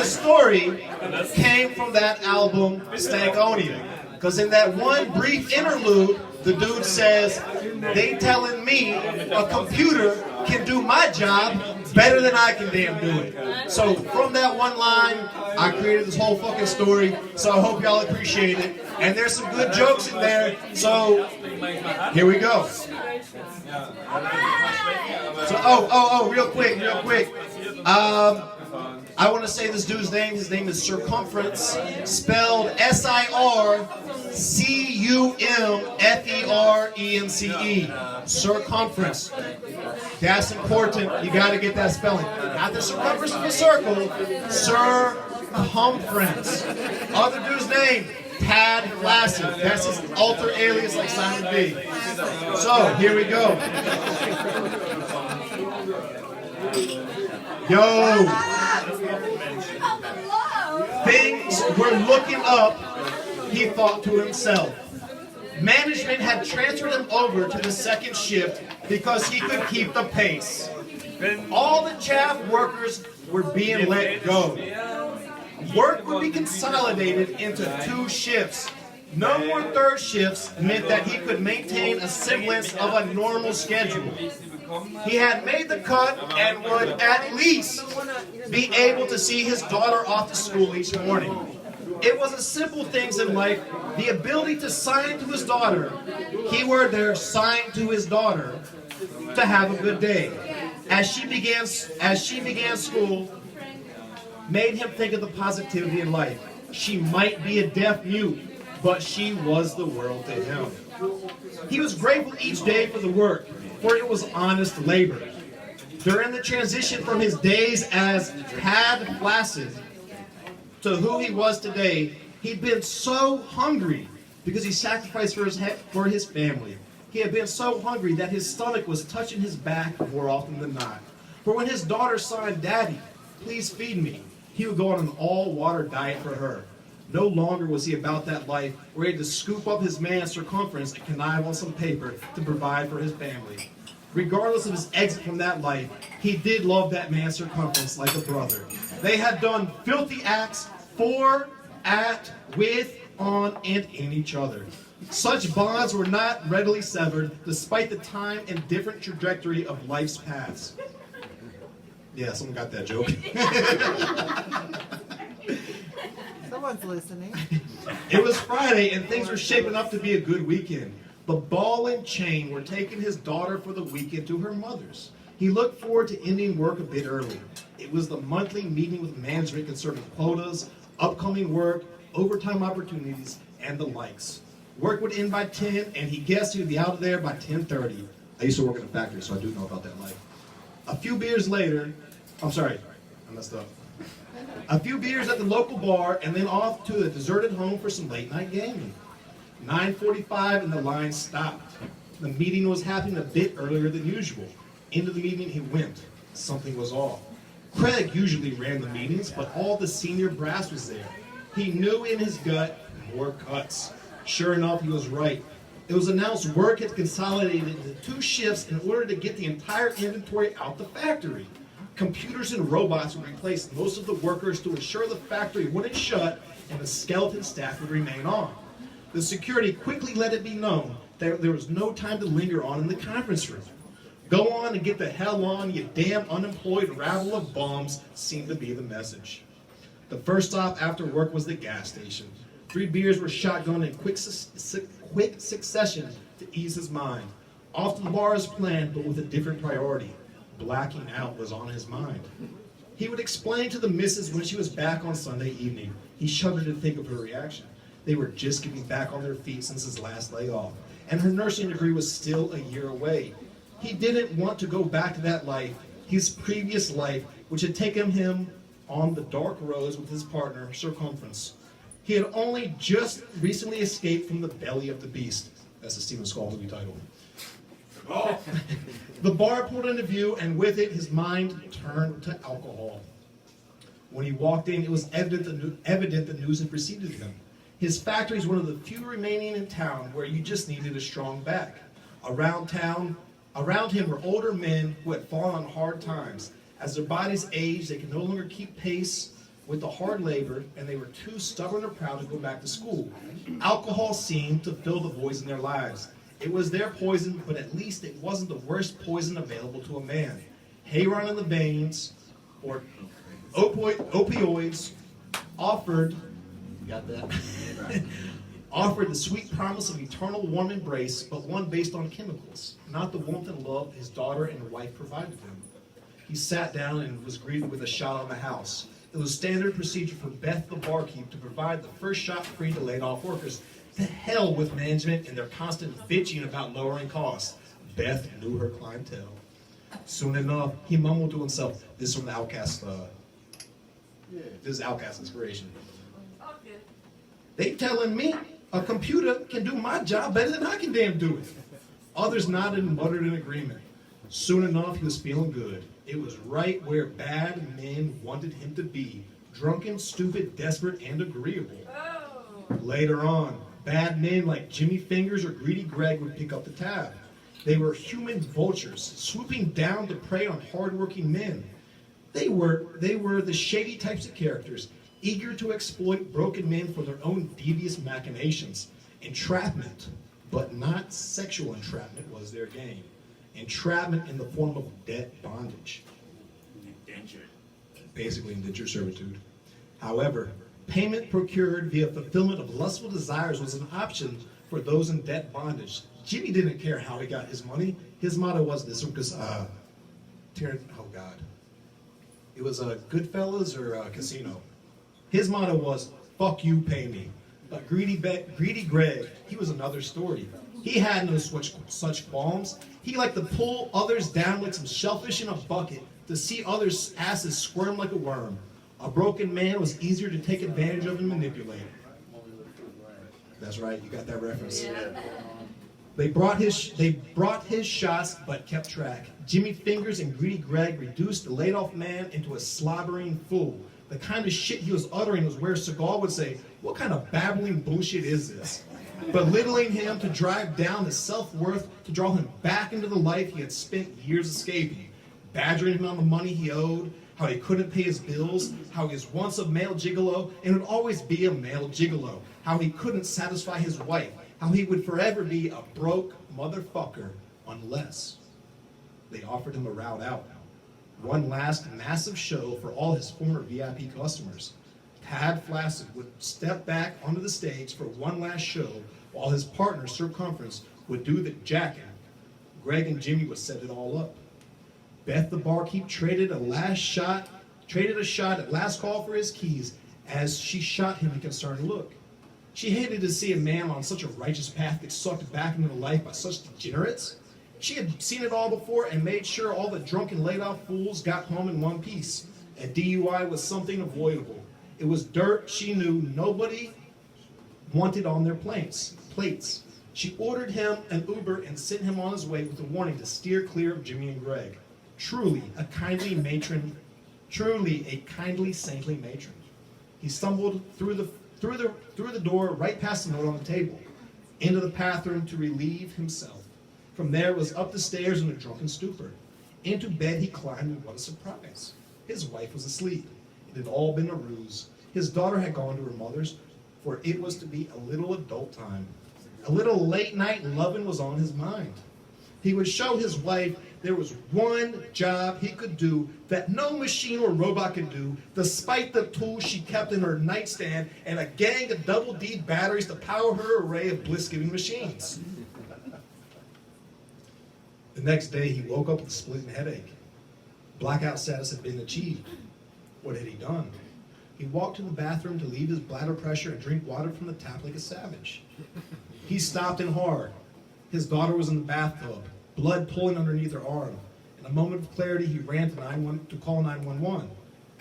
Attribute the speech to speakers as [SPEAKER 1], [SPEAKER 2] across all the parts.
[SPEAKER 1] the story came from that album, Stankonia. Because in that one brief interlude, the dude says, they telling me a computer can do my job better than I can damn do it. So from that one line, I created this whole fucking story. So I hope y'all appreciate it. And there's some good jokes in there. So here we go. So, real quick. I want to say this dude's name. His name is Circumference, spelled Circumference. Circumference. That's important. You got to get that spelling. Not the circumference of a circle. Circumference. Other dude's name, Tad Flaccid. That's his alter alias like Simon B. So, here we go. Yo. Things were looking up, he thought to himself. Management had transferred him over to the second shift because he could keep the pace. All the chaff workers were being let go. Work would be consolidated into 2 shifts. No more third shifts meant that he could maintain a semblance of a normal schedule. He had made the cut and would at least be able to see his daughter off to school each morning. It was the simple things in life, the ability to sign to his daughter, keyword there, sign to his daughter, to have a good day. As she began school, made him think of the positivity in life. She might be a deaf mute, but she was the world to him. He was grateful each day for the work, for it was honest labor. During the transition from his days as Tad Flaccid to who he was today, he'd been so hungry because he sacrificed for his family. He had been so hungry that his stomach was touching his back more often than not. For when his daughter signed, "Daddy, please feed me," he would go on an all-water diet for her. No longer was he about that life where he had to scoop up his man's circumference and connive on some paper to provide for his family. Regardless of his exit from that life, he did love that man's circumference like a brother. They had done filthy acts for, at, with, on, and in each other. Such bonds were not readily severed, despite the time and different trajectory of life's paths. Yeah, someone got that joke.
[SPEAKER 2] Someone's listening.
[SPEAKER 1] It was Friday, and things were shaping up to be a good weekend. But Ball and Chain were taking his daughter for the weekend to her mother's. He looked forward to ending work a bit early. It was the monthly meeting with management concerning quotas, upcoming work, overtime opportunities, and the likes. Work would end by 10, and he guessed he would be out of there by 10:30. I used to work in a factory, so I do know about that life. A few beers later, I messed up. A few beers at the local bar, and then off to a deserted home for some late-night gaming. 9:45 and the line stopped. The meeting was happening a bit earlier than usual. Into the meeting he went. Something was off. Craig usually ran the meetings, but all the senior brass was there. He knew in his gut, more cuts. Sure enough, he was right. It was announced work had consolidated into 2 shifts in order to get the entire inventory out the factory. Computers and robots would replace most of the workers to ensure the factory wouldn't shut and the skeleton staff would remain on. The security quickly let it be known that there was no time to linger on in the conference room. Go on and get the hell on, you damn unemployed rabble of bums, seemed to be the message. The first stop after work was the gas station. 3 beers were shotgunned in quick succession to ease his mind. Off to the bar as planned, but with a different priority. Blacking out was on his mind. He would explain to the missus when she was back on Sunday evening. He shuddered to think of her reaction. They were just getting back on their feet since his last layoff, and her nursing degree was still a year away. He didn't want to go back to that life, his previous life, which had taken him on the dark roads with his partner, Circumference. He had only just recently escaped from the belly of the beast. That's the Steven Skull movie title. Oh. The bar pulled into view, and with it, his mind turned to alcohol. When he walked in, it was evident the news had preceded him. His factory is one of the few remaining in town where you just needed a strong back. Around him were older men who had fallen on hard times. As their bodies aged, they could no longer keep pace with the hard labor, and they were too stubborn or proud to go back to school. Alcohol seemed to fill the voids in their lives. It was their poison, but at least it wasn't the worst poison available to a man. Heroin in the veins, or opioids, offered, got that? Offered the sweet promise of eternal warm embrace, but one based on chemicals, not the warmth and love his daughter and wife provided him. He sat down and was greeted with a shot on the house. It was standard procedure for Beth the barkeep to provide the first shot free to laid off workers. To hell with management and their constant bitching about lowering costs. Beth knew her clientele. Soon enough, he mumbled to himself, this is from the Outkast, this is Outkast inspiration.
[SPEAKER 3] Okay.
[SPEAKER 1] They telling me a computer can do my job better than I can damn do it. Others nodded and muttered in agreement. Soon enough, he was feeling good. It was right where bad men wanted him to be. Drunken, stupid, desperate, and agreeable.
[SPEAKER 3] Oh.
[SPEAKER 1] Later on, bad men like Jimmy Fingers or Greedy Greg would pick up the tab. They were human vultures, swooping down to prey on hardworking men. They were the shady types of characters, eager to exploit broken men for their own devious machinations. Entrapment, but not sexual entrapment, was their game. Entrapment in the form of debt bondage.
[SPEAKER 4] Indentured.
[SPEAKER 1] Basically indentured servitude. However, payment procured via fulfillment of lustful desires was an option for those in debt bondage. Jimmy didn't care how he got his money. His motto was this, because, oh God. It was Goodfellas or Casino. His motto was, fuck you, pay me. But Greedy Greg, he was another story. He had no such qualms. He liked to pull others down like some shellfish in a bucket to see others' asses squirm like a worm. A broken man was easier to take advantage of and manipulate. That's right, you got that reference.
[SPEAKER 3] Yeah.
[SPEAKER 1] They brought his shots, but kept track. Jimmy Fingers and Greedy Greg reduced the laid-off man into a slobbering fool. The kind of shit he was uttering was where Seagal would say, "What kind of babbling bullshit is this?" Belittling him to drive down his self-worth, to draw him back into the life he had spent years escaping. Badgering him on the money he owed, how he couldn't pay his bills, how he was once a male gigolo and would always be a male gigolo, how he couldn't satisfy his wife, how he would forever be a broke motherfucker unless they offered him a route out. One last massive show for all his former VIP customers. Tad Flaccid would step back onto the stage for one last show while his partner, Circumference, would do the jacking. Greg and Jimmy would set it all up. Beth the barkeep traded a shot at last call for his keys as she shot him a concerned look. She hated to see a man on such a righteous path get sucked back into life by such degenerates. She had seen it all before and made sure all the drunken laid-off fools got home in one piece. A DUI was something avoidable. It was dirt she knew nobody wanted on their plates. She ordered him an Uber and sent him on his way with a warning to steer clear of Jimmy and Greg. Truly a kindly, saintly matron. He stumbled through the door, right past the note on the table, into the bathroom to relieve himself. From there was up the stairs in a drunken stupor. Into bed he climbed, and what a surprise. His wife was asleep. It had all been a ruse. His daughter had gone to her mother's, for it was to be a little adult time. A little late night loving was on his mind. He would show his wife there was one job he could do that no machine or robot could do, despite the tools she kept in her nightstand and a gang of double D batteries to power her array of bliss-giving machines. The next day, he woke up with a splitting headache. Blackout status had been achieved. What had he done? He walked to the bathroom to leave his bladder pressure and drink water from the tap like a savage. He stopped in hard. His daughter was in the bathtub, blood pulling underneath her arm. In a moment of clarity, he ran to call 911.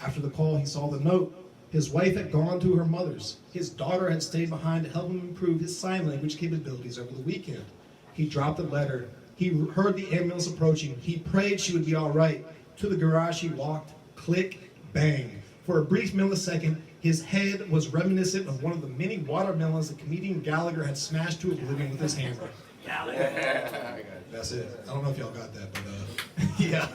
[SPEAKER 1] After the call, he saw the note. His wife had gone to her mother's. His daughter had stayed behind to help him improve his sign language capabilities over the weekend. He dropped the letter. He heard the ambulance approaching. He prayed she would be all right. To the garage he walked. Click, bang. For a brief millisecond, his head was reminiscent of one of the many watermelons that Comedian Gallagher had smashed to oblivion with his hammer.
[SPEAKER 4] Gallagher.
[SPEAKER 1] That's it. I don't know if y'all got that, but yeah.